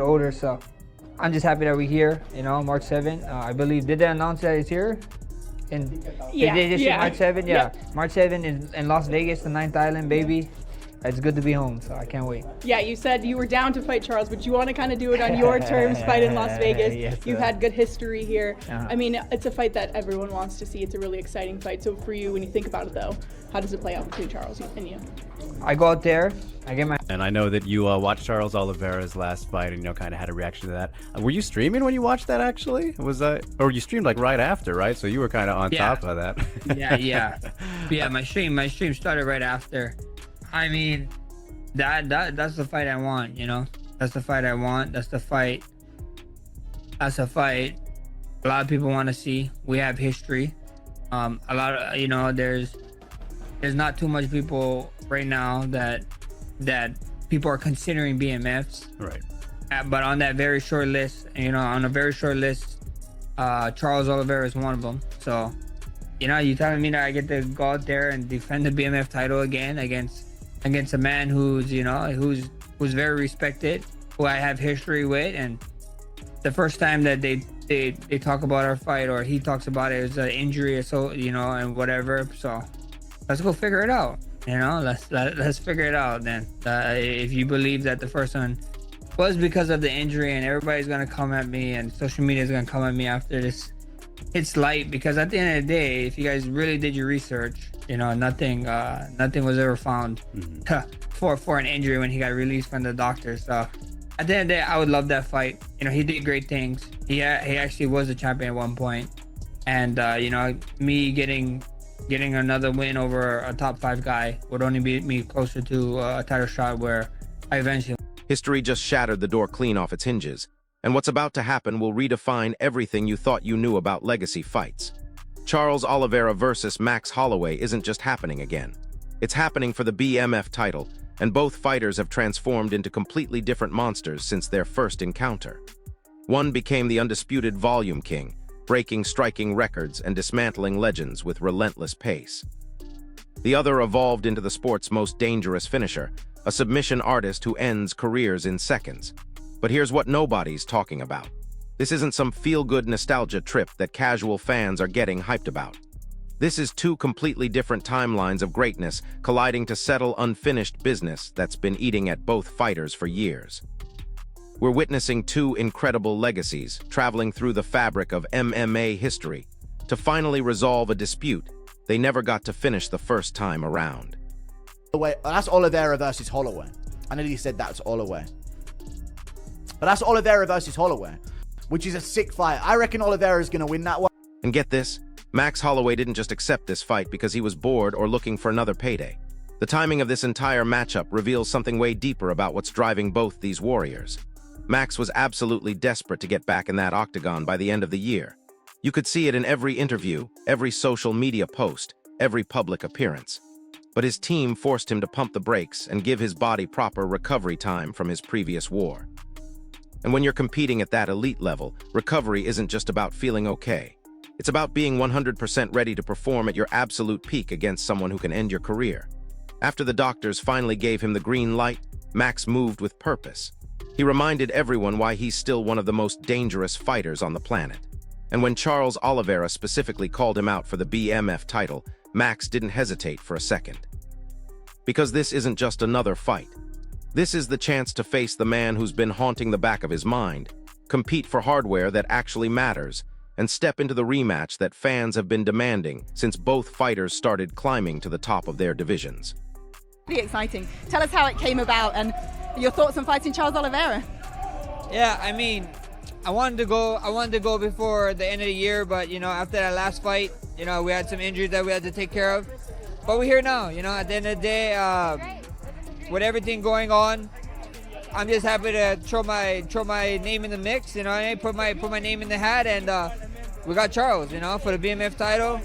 older, so I'm just happy that we're here. You know, March 7th. I believe, did they announce that it's here? And Yeah, they just yeah. March 7th. Yeah, Yep. March 7th in Las Vegas, the 9th Island, baby. It's good to be home, so I can't wait. Yeah, you said you were down to fight Charles, but you want to kind of do it on your terms, fight in Las Vegas. Yes, You've sir. had good history here. Uh-huh. I mean, it's a fight that everyone wants to see. It's a really exciting fight. So for you, when you think about it, though, how does it play out between Charles and you? I go out there, I get my. And I know that you watched Charles Oliveira's last fight and, kind of had a reaction to that. Were you streaming when you watched that, actually? Or you streamed, like, right after, right? So you were kind of on top of that. Yeah, my stream started right after. I mean, that's the fight I want, you know? That's the fight I want. That's a fight a lot of people want to see. We have history. A lot of, there's not too much people right now that people are considering BMFs. Right. But on that very short list, on a very short list, Charles Oliveira is one of them. So, you telling me that I get to go out there and defend the BMF title again against a man who's very respected, who I have history with, and the first time that they talk about our fight, or he talks about it, is an injury, so and whatever. So let's go figure it out. Let's figure it out then. If you believe that the first one was because of the injury, and everybody's gonna come at me, and social media is gonna come at me after this, it's light, because at the end of the day, if you guys really did your research, nothing was ever found for an injury when he got released from the doctor. So at the end of the day, I would love that fight. He did great things. He actually was a champion at one point, and me getting another win over a top 5 guy would only be me closer to a title shot where I eventually. History just shattered the door clean off its hinges, and what's about to happen will redefine everything you thought you knew about legacy fights. Charles Oliveira versus Max Holloway isn't just happening again. It's happening for the BMF title, and both fighters have transformed into completely different monsters since their first encounter. One became the undisputed volume king, breaking striking records and dismantling legends with relentless pace. The other evolved into the sport's most dangerous finisher, a submission artist who ends careers in seconds. But here's what nobody's talking about. This isn't some feel-good nostalgia trip that casual fans are getting hyped about. This is 2 completely different timelines of greatness colliding to settle unfinished business that's been eating at both fighters for years. We're witnessing 2 incredible legacies traveling through the fabric of MMA history to finally resolve a dispute they never got to finish the first time around. That's Oliveira versus Holloway. I nearly said that's Holloway. But that's Oliveira versus Holloway, which is a sick fight. I reckon Oliveira's going to win that one. And get this, Max Holloway didn't just accept this fight because he was bored or looking for another payday. The timing of this entire matchup reveals something way deeper about what's driving both these warriors. Max was absolutely desperate to get back in that octagon by the end of the year. You could see it in every interview, every social media post, every public appearance. But his team forced him to pump the brakes and give his body proper recovery time from his previous war. And when you're competing at that elite level, recovery isn't just about feeling okay. It's about being 100% ready to perform at your absolute peak against someone who can end your career. After the doctors finally gave him the green light, Max moved with purpose. He reminded everyone why he's still one of the most dangerous fighters on the planet. And when Charles Oliveira specifically called him out for the BMF title, Max didn't hesitate for a second. Because this isn't just another fight. This is the chance to face the man who's been haunting the back of his mind, compete for hardware that actually matters, and step into the rematch that fans have been demanding since both fighters started climbing to the top of their divisions. Pretty exciting. Tell us how it came about and your thoughts on fighting Charles Oliveira. Yeah, I mean, I wanted to go before the end of the year, but after that last fight, we had some injuries that we had to take care of. But we're here now. At the end of the day, with everything going on, I'm just happy to throw my name in the mix. I put my name in the hat, and we got Charles. For the BMF title.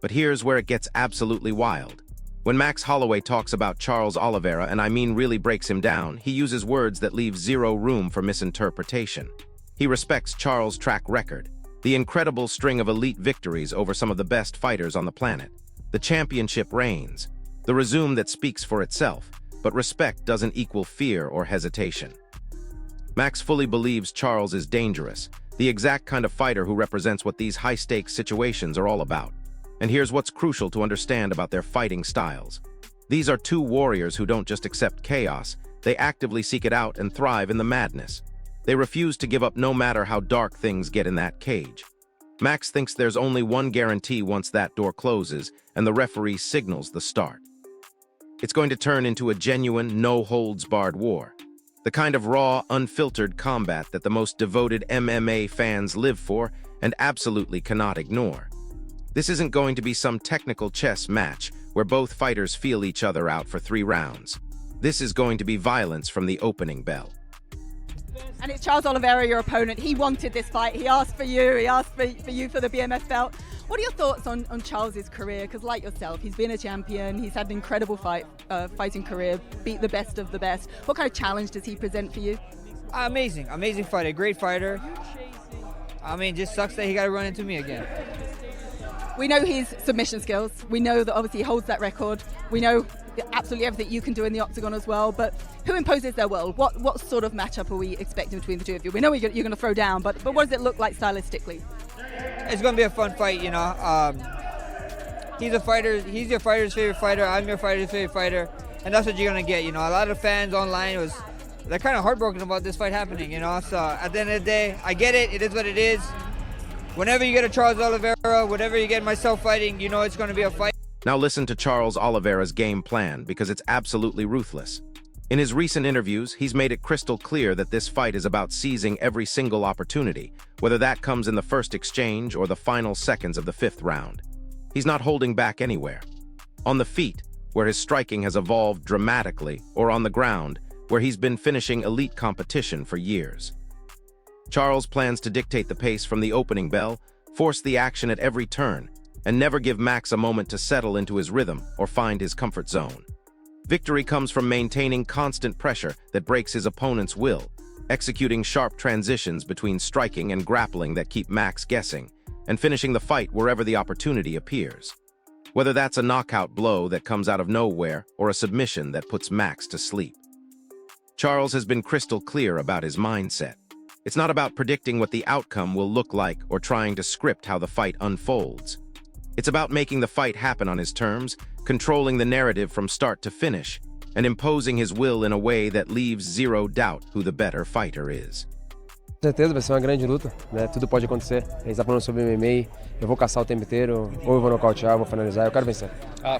But here's where it gets absolutely wild. When Max Holloway talks about Charles Oliveira, and I mean really breaks him down, he uses words that leave zero room for misinterpretation. He respects Charles' track record, the incredible string of elite victories over some of the best fighters on the planet, the championship reigns, the resume that speaks for itself, but respect doesn't equal fear or hesitation. Max fully believes Charles is dangerous, the exact kind of fighter who represents what these high-stakes situations are all about. And here's what's crucial to understand about their fighting styles. These are two warriors who don't just accept chaos, they actively seek it out and thrive in the madness. They refuse to give up no matter how dark things get in that cage. Max thinks there's only one guarantee once that door closes and the referee signals the start. It's going to turn into a genuine, no-holds-barred war. The kind of raw, unfiltered combat that the most devoted MMA fans live for and absolutely cannot ignore. This isn't going to be some technical chess match where both fighters feel each other out for 3 rounds. This is going to be violence from the opening bell. And it's Charles Oliveira, your opponent. He wanted this fight. He asked for you. He asked for you for the BMF belt. What are your thoughts on Charles's career? Because like yourself, he's been a champion. He's had an incredible fighting career, beat the best of the best. What kind of challenge does he present for you? Amazing fighter, great fighter. I mean, just sucks that he got to run into me again. We know his submission skills. We know that obviously he holds that record. We know absolutely everything you can do in the octagon as well. But who imposes their will? What sort of matchup are we expecting between the two of you? We know you're going to throw down, but what does it look like stylistically? It's going to be a fun fight, you know. He's a fighter. He's your fighter's favorite fighter. I'm your fighter's favorite fighter. And that's what you're going to get, you know. A lot of fans online, they're kind of heartbroken about this fight happening, you know. So at the end of the day, I get it. It is what it is. Whenever you get a Charles Oliveira, whenever you get myself fighting, you know it's going to be a fight. Now listen to Charles Oliveira's game plan because it's absolutely ruthless. In his recent interviews, he's made it crystal clear that this fight is about seizing every single opportunity, whether that comes in the first exchange or the final seconds of the 5th round. He's not holding back anywhere. On the feet, where his striking has evolved dramatically, or on the ground, where he's been finishing elite competition for years. Charles plans to dictate the pace from the opening bell, force the action at every turn, and never give Max a moment to settle into his rhythm or find his comfort zone. Victory comes from maintaining constant pressure that breaks his opponent's will, executing sharp transitions between striking and grappling that keep Max guessing, and finishing the fight wherever the opportunity appears. Whether that's a knockout blow that comes out of nowhere or a submission that puts Max to sleep. Charles has been crystal clear about his mindset. It's not about predicting what the outcome will look like or trying to script how the fight unfolds. It's about making the fight happen on his terms, controlling the narrative from start to finish, and imposing his will in a way that leaves zero doubt who the better fighter is. Com certeza vai ser uma grande luta, né? Tudo pode acontecer. A gente está falando sobre MMA, eu vou caçar o tempo inteiro, ou eu vou nocautear, eu vou finalizar, eu quero vencer.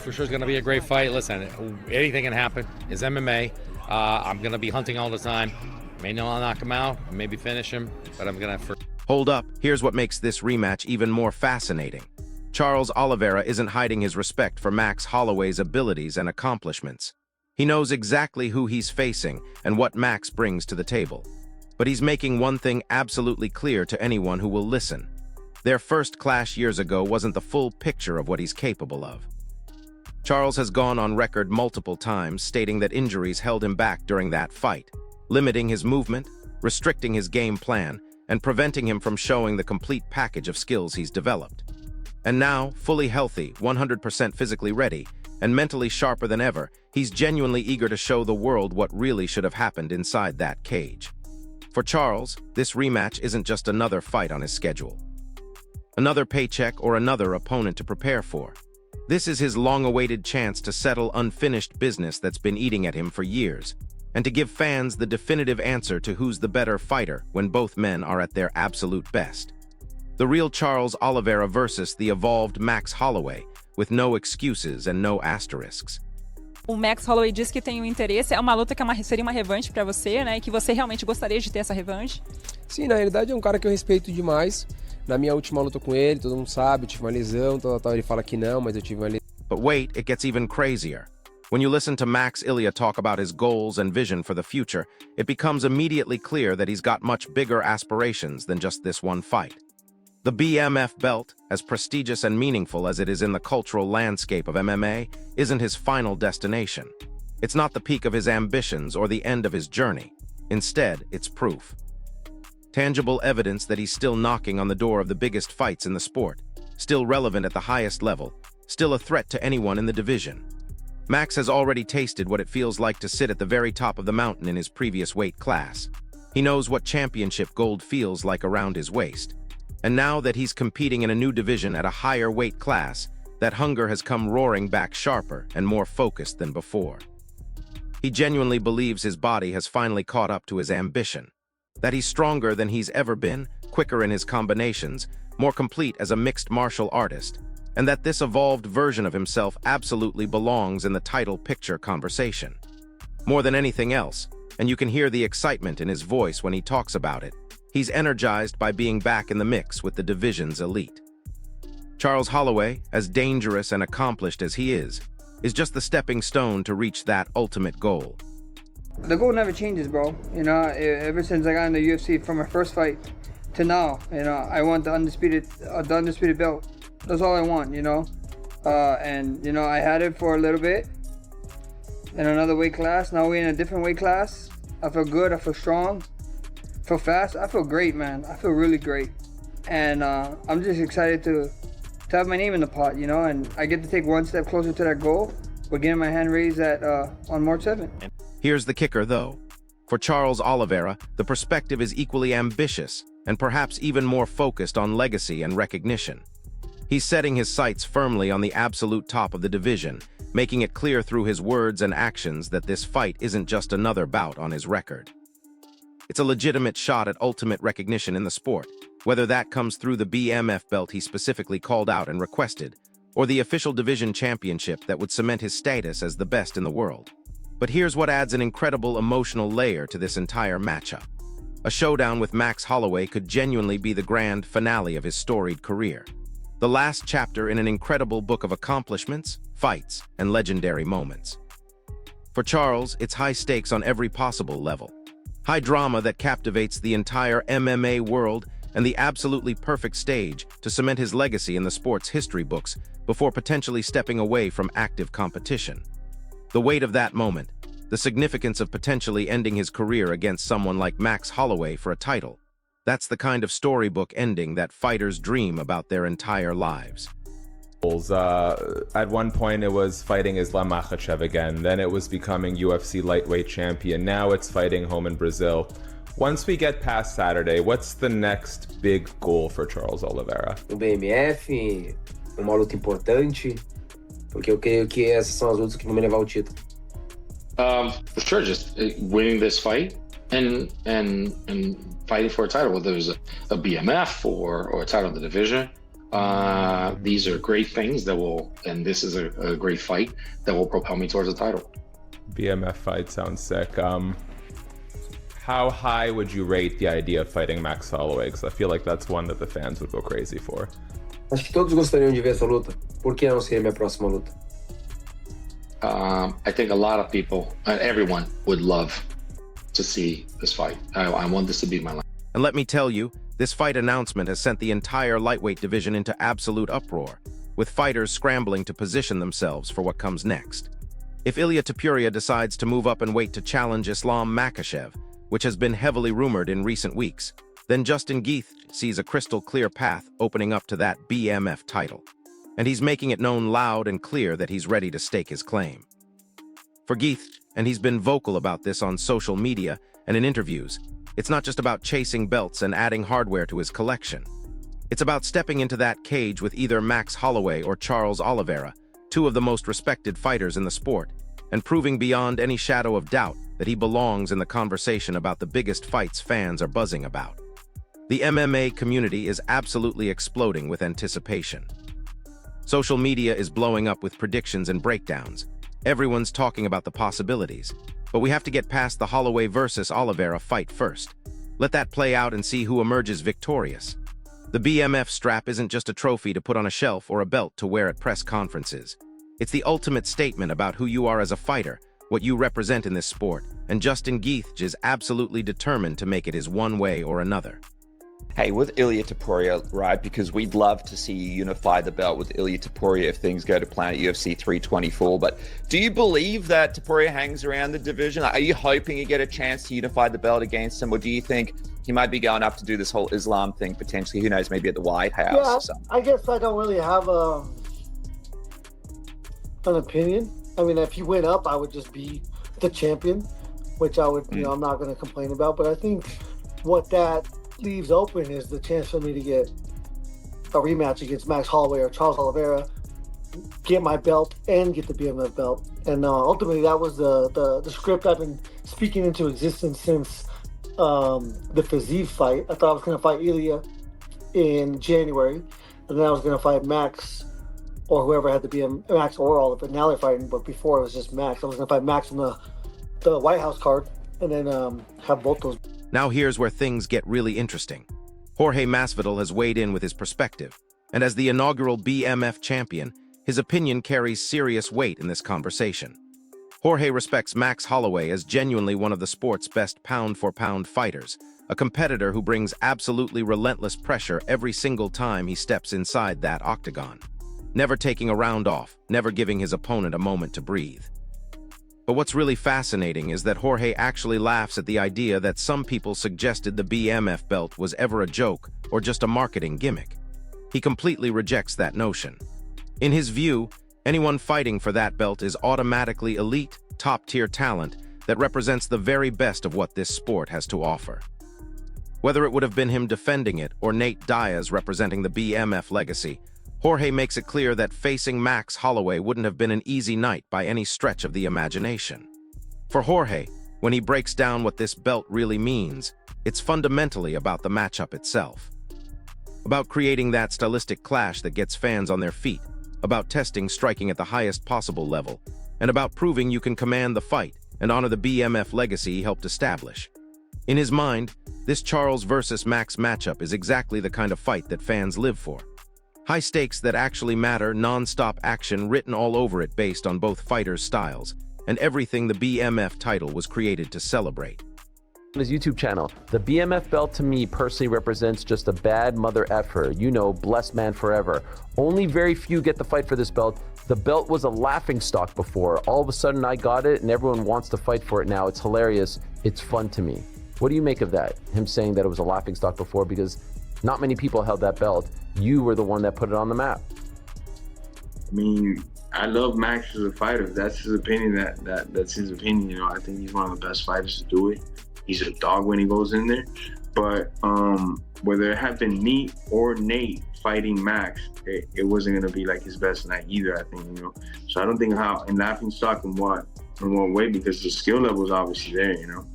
For sure it's going to be a great fight. Listen, anything can happen. It's MMA. I'm going to be hunting all the time. May not knock him out, maybe finish him, but I'm going to... Hold up, here's what makes this rematch even more fascinating. Charles Oliveira isn't hiding his respect for Max Holloway's abilities and accomplishments. He knows exactly who he's facing and what Max brings to the table. But he's making one thing absolutely clear to anyone who will listen. Their first clash years ago wasn't the full picture of what he's capable of. Charles has gone on record multiple times stating that injuries held him back during that fight, limiting his movement, restricting his game plan, and preventing him from showing the complete package of skills he's developed. And now, fully healthy, 100% physically ready, and mentally sharper than ever, he's genuinely eager to show the world what really should have happened inside that cage. For Charles, this rematch isn't just another fight on his schedule. Another paycheck or another opponent to prepare for. This is his long-awaited chance to settle unfinished business that's been eating at him for years, and to give fans the definitive answer to who's the better fighter when both men are at their absolute best. The real Charles Oliveira versus the evolved Max Holloway, with no excuses and no asterisks. O Max Holloway diz que tem um interesse, é uma luta que seria uma revanche para você, né? E que você realmente gostaria de ter essa revanche? Sim, na realidade é um cara que eu respeito demais. Na minha última luta com ele, todo mundo sabe, eu tive uma lesão, ele fala que não, mas eu tive uma lesão. But wait, it gets even crazier. When you listen to Max Ilya talk about his goals and vision for the future, it becomes immediately clear that he's got much bigger aspirations than just this one fight. The BMF belt, as prestigious and meaningful as it is in the cultural landscape of MMA, isn't his final destination. It's not the peak of his ambitions or the end of his journey. Instead, it's proof. Tangible evidence that he's still knocking on the door of the biggest fights in the sport, still relevant at the highest level, still a threat to anyone in the division. Max has already tasted what it feels like to sit at the very top of the mountain in his previous weight class. He knows what championship gold feels like around his waist. And now that he's competing in a new division at a higher weight class, that hunger has come roaring back sharper and more focused than before. He genuinely believes his body has finally caught up to his ambition, that he's stronger than he's ever been, quicker in his combinations, more complete as a mixed martial artist, and that this evolved version of himself absolutely belongs in the title picture conversation. More than anything else, and you can hear the excitement in his voice when he talks about it, he's energized by being back in the mix with the division's elite. Charles Holloway, as dangerous and accomplished as he is just the stepping stone to reach that ultimate goal. The goal never changes, bro. You know, ever since I got in the UFC from my first fight to now, you know, I want the undisputed belt. That's all I want, you know. And you know, I had it for a little bit in another weight class. Now we're in a different weight class. I feel good. I feel strong. I feel fast. I feel great, man. I feel really great. And I'm just excited to have my name in the pot, you know. And I get to take one step closer to that goal. We're getting my hand raised on March 7th. Here's the kicker, though. For Charles Oliveira, the perspective is equally ambitious and perhaps even more focused on legacy and recognition. He's setting his sights firmly on the absolute top of the division, making it clear through his words and actions that this fight isn't just another bout on his record. It's a legitimate shot at ultimate recognition in the sport, whether that comes through the BMF belt he specifically called out and requested, or the official division championship that would cement his status as the best in the world. But here's what adds an incredible emotional layer to this entire matchup. A showdown with Max Holloway could genuinely be the grand finale of his storied career. The last chapter in an incredible book of accomplishments, fights, and legendary moments. For Charles, it's high stakes on every possible level. High drama that captivates the entire MMA world and the absolutely perfect stage to cement his legacy in the sport's history books before potentially stepping away from active competition. The weight of that moment, the significance of potentially ending his career against someone like Max Holloway for a title, that's the kind of storybook ending that fighters dream about their entire lives. At one point it was fighting Islam Makhachev again, then it was becoming UFC lightweight champion, now it's fighting home in Brazil. Once we get past Saturday, what's the next big goal for Charles Oliveira? No BMF, uma luta importante, porque eu creio que essas são as lutas que vão me levar ao título. For sure, just winning this fight and fighting for a title, whether it was a BMF or a title in the division. These are great things that will, and this is a great fight that will propel me towards the title. BMF fight sounds sick. How high would you rate the idea of fighting Max Holloway? Because I feel like that's one that the fans would go crazy for. Acho que todos gostariam de ver essa luta. Por que não seria minha próxima luta? I think a lot of people, everyone would love to see this fight. I want this to be my life. And let me tell you, this fight announcement has sent the entire lightweight division into absolute uproar, with fighters scrambling to position themselves for what comes next. If Ilia Topuria decides to move up and wait to challenge Islam Makhachev, which has been heavily rumored in recent weeks, then Justin Gaethje sees a crystal clear path opening up to that BMF title. And he's making it known loud and clear that he's ready to stake his claim. For Gaethje, and he's been vocal about this on social media and in interviews, it's not just about chasing belts and adding hardware to his collection. It's about stepping into that cage with either Max Holloway or Charles Oliveira, two of the most respected fighters in the sport, and proving beyond any shadow of doubt that he belongs in the conversation about the biggest fights fans are buzzing about. The MMA community is absolutely exploding with anticipation. Social media is blowing up with predictions and breakdowns. Everyone's talking about the possibilities, but we have to get past the Holloway versus Oliveira fight first. Let that play out and see who emerges victorious. The BMF strap isn't just a trophy to put on a shelf or a belt to wear at press conferences. It's the ultimate statement about who you are as a fighter, what you represent in this sport, and Justin Gaethje is absolutely determined to make it his one way or another. Hey, with Ilia Topuria, right, because we'd love to see you unify the belt with Ilia Topuria if things go to plan at UFC 324, but do you believe that Topuria hangs around the division? Are you hoping you get a chance to unify the belt against him, or do you think he might be going up to do this whole Islam thing potentially, who knows, maybe at the White House or something? I guess I don't really have an opinion. I mean, if he went up, I would just be the champion, which I would, I'm not going to complain about. But I think what that leaves open is the chance for me to get a rematch against Max Holloway or Charles Oliveira, get my belt and get the BMF belt. And ultimately, that was the script I've been speaking into existence since the Fiziev fight. I thought I was going to fight Ilya in January, and then I was going to fight Max or whoever had the BM, Max or Oliver. Now they're fighting, but before it was just Max. I was going to fight Max on the White House card, and then have both those. Now here's where things get really interesting. Jorge Masvidal has weighed in with his perspective, and as the inaugural BMF champion, his opinion carries serious weight in this conversation. Jorge respects Max Holloway as genuinely one of the sport's best pound-for-pound fighters, a competitor who brings absolutely relentless pressure every single time he steps inside that octagon, never taking a round off, never giving his opponent a moment to breathe. But what's really fascinating is that Jorge actually laughs at the idea that some people suggested the BMF belt was ever a joke or just a marketing gimmick. He completely rejects that notion. In his view, anyone fighting for that belt is automatically elite, top-tier talent that represents the very best of what this sport has to offer. Whether it would have been him defending it or Nate Diaz representing the BMF legacy, Jorge makes it clear that facing Max Holloway wouldn't have been an easy night by any stretch of the imagination. For Jorge, when he breaks down what this belt really means, it's fundamentally about the matchup itself. About creating that stylistic clash that gets fans on their feet, about testing striking at the highest possible level, and about proving you can command the fight and honor the BMF legacy he helped establish. In his mind, this Charles versus Max matchup is exactly the kind of fight that fans live for. High stakes that actually matter, non-stop action written all over it based on both fighters' styles, and everything the BMF title was created to celebrate. On his YouTube channel, the BMF belt to me personally represents just a bad mother effer. You know, blessed man forever. Only very few get the fight for this belt. The belt was a laughing stock before. All of a sudden I got it and everyone wants to fight for it now. It's hilarious. It's fun to me. What do you make of that? Him saying that it was a laughing stock before, because not many people held that belt. You were the one that put it on the map. I mean, I love Max as a fighter. That's his opinion. That's his opinion. You know, I think he's one of the best fighters to do it. He's a dog when he goes in there. But whether it had been me or Nate fighting Max, it wasn't gonna be like his best night either, I think, you know. So I don't think how in laughing stock in what way, because the skill level is obviously there, you know.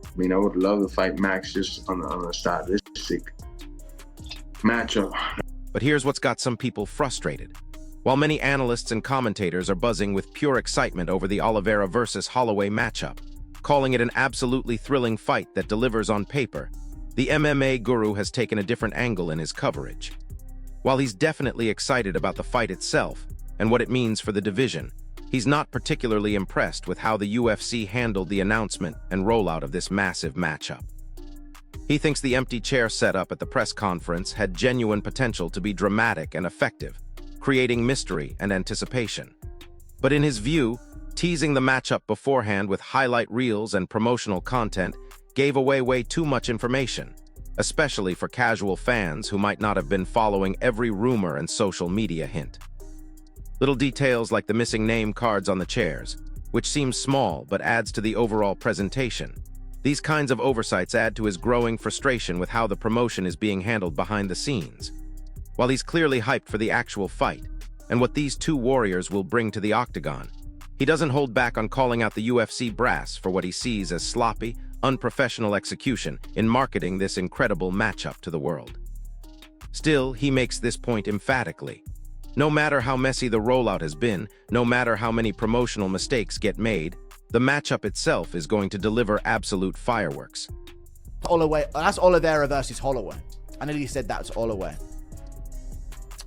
I mean, I would love to fight Max just on a stylistic matchup. But here's what's got some people frustrated. While many analysts and commentators are buzzing with pure excitement over the Oliveira versus Holloway matchup, calling it an absolutely thrilling fight that delivers on paper, the MMA guru has taken a different angle in his coverage. While he's definitely excited about the fight itself and what it means for the division, he's not particularly impressed with how the UFC handled the announcement and rollout of this massive matchup. He thinks the empty chair setup at the press conference had genuine potential to be dramatic and effective, creating mystery and anticipation. But in his view, teasing the matchup beforehand with highlight reels and promotional content gave away way too much information, especially for casual fans who might not have been following every rumor and social media hint. Little details like the missing name cards on the chairs, which seems small but adds to the overall presentation. These kinds of oversights add to his growing frustration with how the promotion is being handled behind the scenes. While he's clearly hyped for the actual fight and what these two warriors will bring to the octagon, he doesn't hold back on calling out the UFC brass for what he sees as sloppy, unprofessional execution in marketing this incredible matchup to the world. Still, he makes this point emphatically. No matter how messy the rollout has been, no matter how many promotional mistakes get made, the matchup itself is going to deliver absolute fireworks. Holloway, that's Oliveira versus Holloway. I nearly said that's Holloway.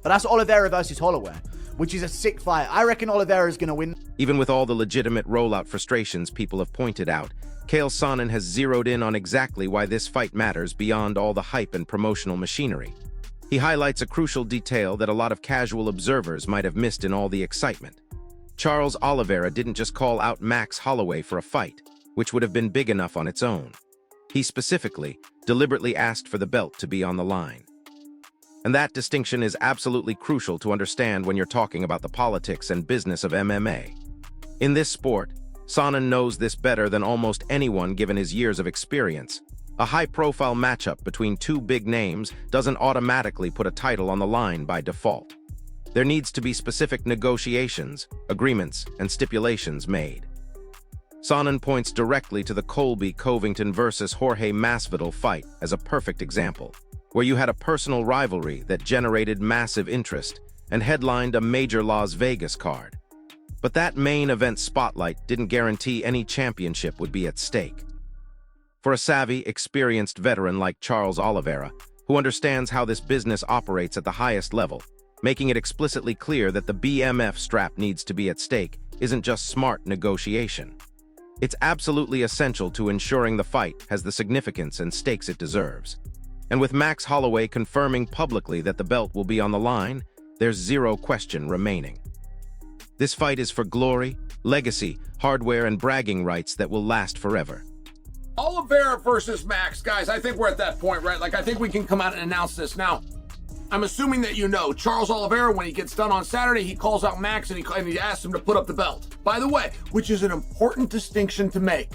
But that's Oliveira versus Holloway, which is a sick fight. I reckon Oliveira is going to win. Even with all the legitimate rollout frustrations people have pointed out, Chael Sonnen has zeroed in on exactly why this fight matters beyond all the hype and promotional machinery. He highlights a crucial detail that a lot of casual observers might have missed in all the excitement. Charles Oliveira didn't just call out Max Holloway for a fight, which would have been big enough on its own. He specifically, deliberately asked for the belt to be on the line. And that distinction is absolutely crucial to understand when you're talking about the politics and business of MMA. In this sport, Sonnen knows this better than almost anyone given his years of experience. A high-profile matchup between two big names doesn't automatically put a title on the line by default. There needs to be specific negotiations, agreements, and stipulations made. Sonnen points directly to the Colby-Covington versus Jorge Masvidal fight as a perfect example, where you had a personal rivalry that generated massive interest and headlined a major Las Vegas card. But that main event spotlight didn't guarantee any championship would be at stake. For a savvy, experienced veteran like Charles Oliveira, who understands how this business operates at the highest level, making it explicitly clear that the BMF strap needs to be at stake isn't just smart negotiation. It's absolutely essential to ensuring the fight has the significance and stakes it deserves. And with Max Holloway confirming publicly that the belt will be on the line, there's zero question remaining. This fight is for glory, legacy, hardware, and bragging rights that will last forever. Oliveira versus Max, guys, I think we're at that point, right? Like, I think we can come out and announce this. Now, I'm assuming that you know, Charles Oliveira, when he gets done on Saturday, he calls out Max and he asks him to put up the belt. By the way, which is an important distinction to make.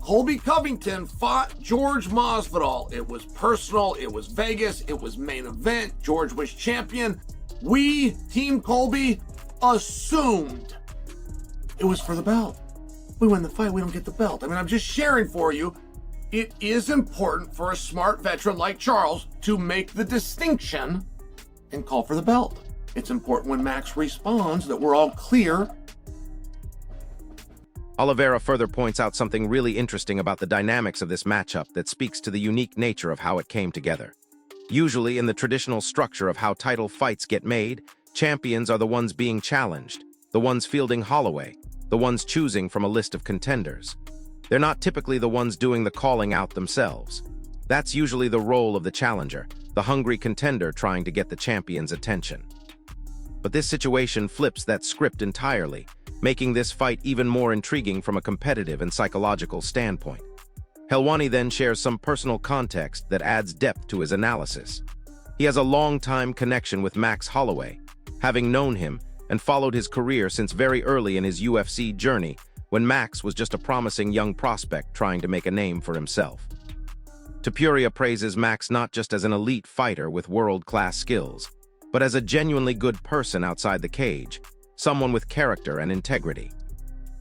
Colby Covington fought George Masvidal. It was personal, it was Vegas, it was main event, George was champion. We, Team Colby, assumed it was for the belt. We win the fight, we don't get the belt. I mean, I'm just sharing for you. It is important for a smart veteran like Charles to make the distinction and call for the belt. It's important when Max responds that we're all clear. Oliveira further points out something really interesting about the dynamics of this matchup that speaks to the unique nature of how it came together. Usually, in the traditional structure of how title fights get made, champions are the ones being challenged, the ones fielding Holloway, the ones choosing from a list of contenders. They're not typically the ones doing the calling out themselves. That's usually the role of the challenger, the hungry contender trying to get the champion's attention. But this situation flips that script entirely, making this fight even more intriguing from a competitive and psychological standpoint. Helwani then shares some personal context that adds depth to his analysis. He has a long-time connection with Max Holloway, having known him and followed his career since very early in his UFC journey, when Max was just a promising young prospect trying to make a name for himself. Topuria praises Max not just as an elite fighter with world-class skills, but as a genuinely good person outside the cage, someone with character and integrity.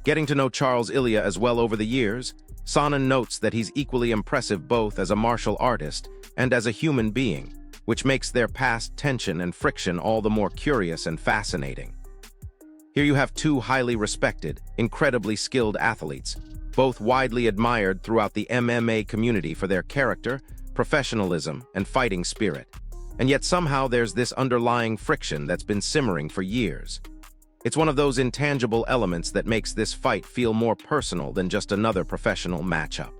Getting to know Charles Ilya as well over the years, Sonnen notes that he's equally impressive both as a martial artist and as a human being, which makes their past tension and friction all the more curious and fascinating. Here you have two highly respected, incredibly skilled athletes, both widely admired throughout the MMA community for their character, professionalism, and fighting spirit. And yet somehow there's this underlying friction that's been simmering for years. It's one of those intangible elements that makes this fight feel more personal than just another professional matchup.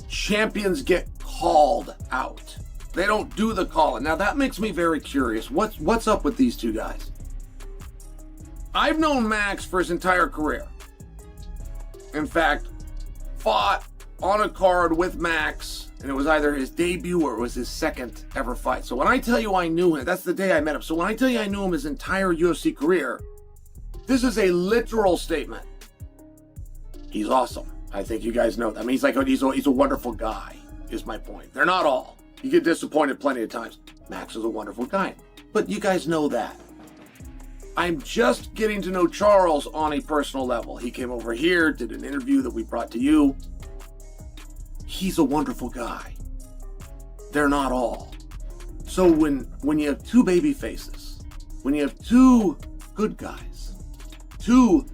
Champions get called out. They don't do the calling. Now that makes me very curious. What's up with these two guys? I've known Max for his entire career. In fact, fought on a card with Max, and it was either his debut or it was his second ever fight. So when I tell you I knew him, that's the day I met him. So when I tell you I knew him his entire UFC career, this is a literal statement. He's awesome. I think you guys know that. I mean, he's a wonderful guy, is my point. They're not all. You get disappointed plenty of times. Max is a wonderful guy, but you guys know that. I'm just getting to know Charles on a personal level. He came over here, did an interview that we brought to you. He's a wonderful guy. They're not all. So when you have two baby faces, when you have two good guys, two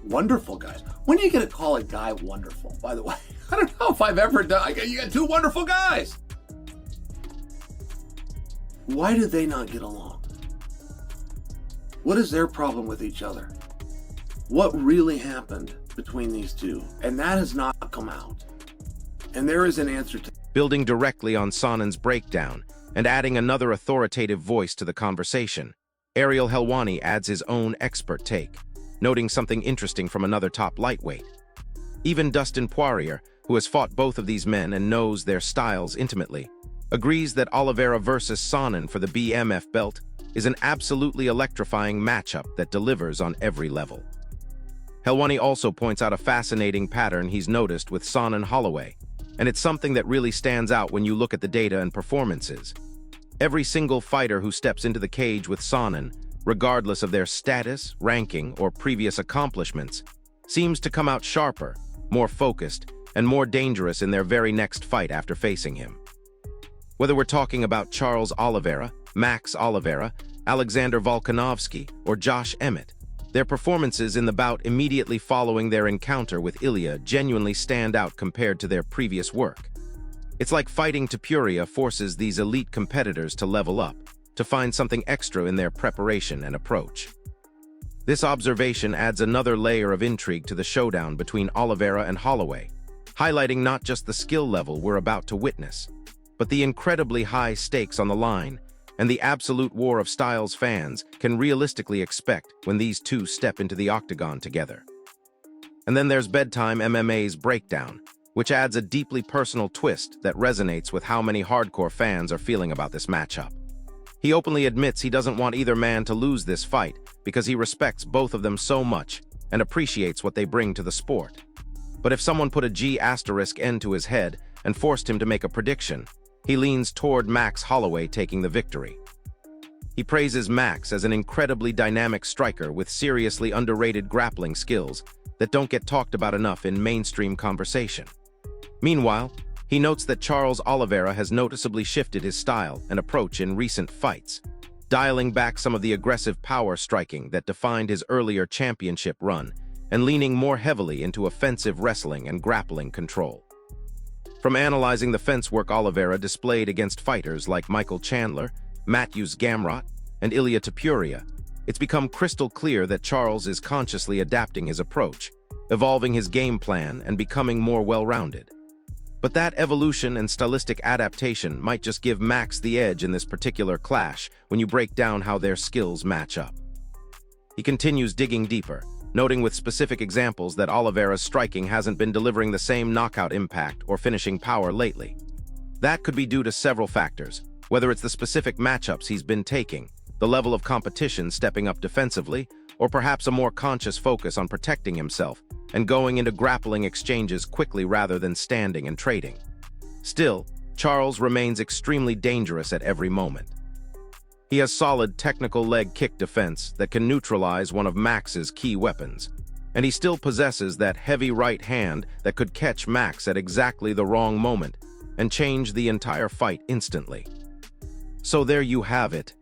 wonderful guys, when are you gonna call a guy wonderful, by the way? I don't know if I've ever done. You got two wonderful guys. Why do they not get along? What is their problem with each other? What really happened between these two? And that has not come out. And there is an answer to. Building directly on Sonnen's breakdown and adding another authoritative voice to the conversation, Ariel Helwani adds his own expert take, noting something interesting from another top lightweight. Even Dustin Poirier, who has fought both of these men and knows their styles intimately, agrees that Oliveira versus Sonnen for the BMF belt is an absolutely electrifying matchup that delivers on every level. Helwani also points out a fascinating pattern he's noticed with Son and Holloway, and it's something that really stands out when you look at the data and performances. Every single fighter who steps into the cage with Sonnen, regardless of their status, ranking, or previous accomplishments, seems to come out sharper, more focused, and more dangerous in their very next fight after facing him. Whether we're talking about Charles Oliveira, Max Oliveira, Alexander Volkanovski, or Josh Emmett, their performances in the bout immediately following their encounter with Ilya genuinely stand out compared to their previous work. It's like fighting Topuria forces these elite competitors to level up, to find something extra in their preparation and approach. This observation adds another layer of intrigue to the showdown between Oliveira and Holloway, highlighting not just the skill level we're about to witness, but the incredibly high stakes on the line and the absolute war of styles fans can realistically expect when these two step into the octagon together. And then there's Bedtime MMA's breakdown, which adds a deeply personal twist that resonates with how many hardcore fans are feeling about this matchup. He openly admits he doesn't want either man to lose this fight because he respects both of them so much and appreciates what they bring to the sport. But if someone put a G** end to his head and forced him to make a prediction, he leans toward Max Holloway taking the victory. He praises Max as an incredibly dynamic striker with seriously underrated grappling skills that don't get talked about enough in mainstream conversation. Meanwhile, he notes that Charles Oliveira has noticeably shifted his style and approach in recent fights, dialing back some of the aggressive power striking that defined his earlier championship run and leaning more heavily into offensive wrestling and grappling control. From analyzing the fence work Oliveira displayed against fighters like Michael Chandler, Matthews Gamrot, and Ilya Topuria, it's become crystal clear that Charles is consciously adapting his approach, evolving his game plan, and becoming more well-rounded. But that evolution and stylistic adaptation might just give Max the edge in this particular clash when you break down how their skills match up. He continues digging deeper, noting with specific examples that Oliveira's striking hasn't been delivering the same knockout impact or finishing power lately. That could be due to several factors, whether it's the specific matchups he's been taking, the level of competition stepping up defensively, or perhaps a more conscious focus on protecting himself and going into grappling exchanges quickly rather than standing and trading. Still, Charles remains extremely dangerous at every moment. He has solid technical leg kick defense that can neutralize one of Max's key weapons, and he still possesses that heavy right hand that could catch Max at exactly the wrong moment and change the entire fight instantly. So there you have it,